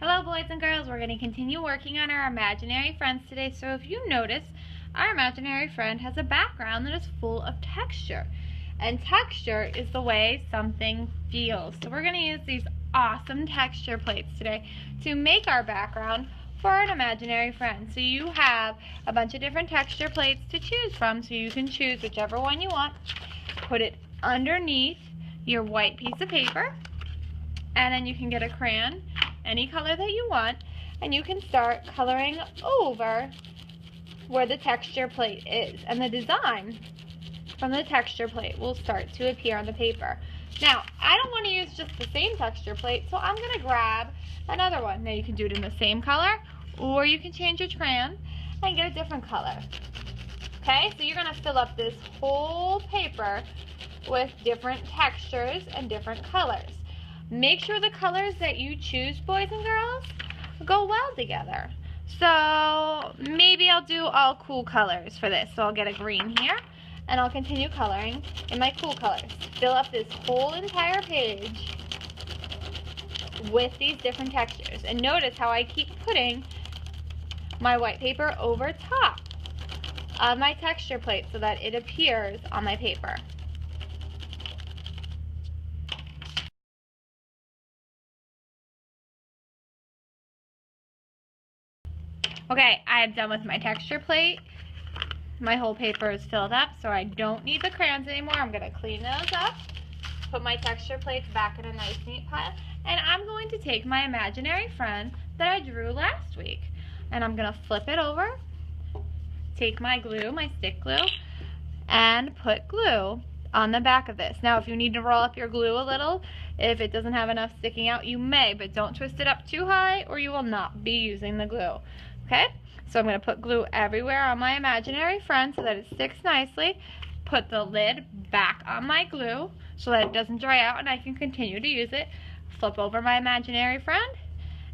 Hello boys and girls, we're going to continue working on our imaginary friends today. So if you notice, our imaginary friend has a background that is full of texture. And texture is the way something feels. So we're going to use these awesome texture plates today to make our background for an imaginary friend. So you have a bunch of different texture plates to choose from, so you can choose whichever one you want. Put it underneath your white piece of paper, and then you can get a crayon, any color that you want, and you can start coloring over where the texture plate is, and the design from the texture plate will start to appear on the paper. Now, I don't want to use just the same texture plate, so I'm going to grab another one. Now you can do it in the same color, or you can change your crayon and get a different color. Okay, so you're going to fill up this whole paper with different textures and different colors. Make sure the colors that you choose, boys and girls, go well together. So maybe I'll do all cool colors for this. So I'll get a green here, and I'll continue coloring in my cool colors. Fill up this whole entire page with these different textures. And notice how I keep putting my white paper over top of my texture plate so that it appears on my paper. Okay, I am done with my texture plate. My whole paper is filled up, so I don't need the crayons anymore. I'm going to clean those up, put my texture plates back in a nice neat pile, and I'm going to take my imaginary friend that I drew last week, and I'm going to flip it over, take my glue, my stick glue, and put glue on the back of this. Now, if you need to roll up your glue a little, if it doesn't have enough sticking out, you may, but don't twist it up too high or you will not be using the glue. Okay, so I'm going to put glue everywhere on my imaginary friend so that it sticks nicely. Put the lid back on my glue so that it doesn't dry out and I can continue to use it. Flip over my imaginary friend,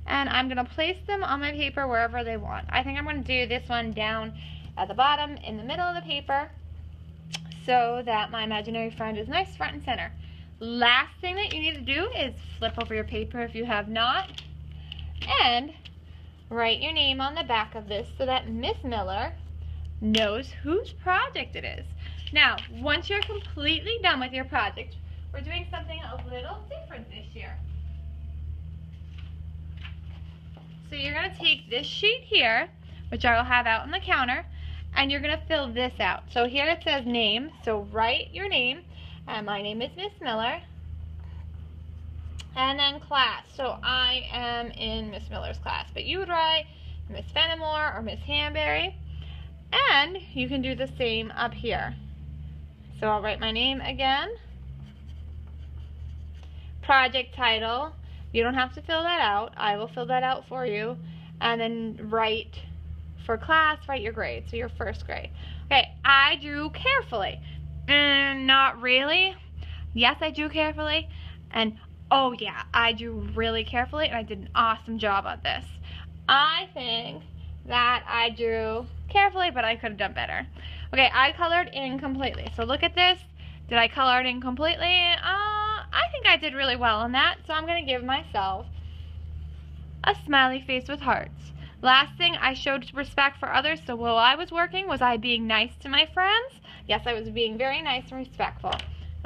and I'm going to place them on my paper wherever they want. I think I'm going to do this one down at the bottom in the middle of the paper so that my imaginary friend is nice front and center. Last thing that you need to do is flip over your paper if you have not, and write your name on the back of this so that Miss Miller knows whose project it is. Now, once you're completely done with your project, we're doing something a little different this year. So you're going to take this sheet here, which I will have out on the counter, and you're going to fill this out. So here it says name, so write your name, and my name is Miss Miller. And then class, so I am in Miss Miller's class, but you would write Miss Fenimore or Miss Hanbury, and you can do the same up here. So I'll write my name again. Project title, you don't have to fill that out, I will fill that out for you, and then write for class, write your grade, so your first grade. Okay, I drew carefully, and not really. Yes, I drew carefully, and oh yeah, I drew really carefully, and I did an awesome job on this. I think that I drew carefully, but I could have done better. Okay, I colored in completely. So look at this. Did I color it in completely? I think I did really well on that, so I'm going to give myself a smiley face with hearts. Last thing, I showed respect for others, so while I was working, was I being nice to my friends? Yes, I was being very nice and respectful.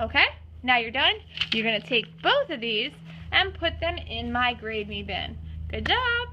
Okay? Now you're done. You're going to take both of these and put them in my grade me bin. Good job!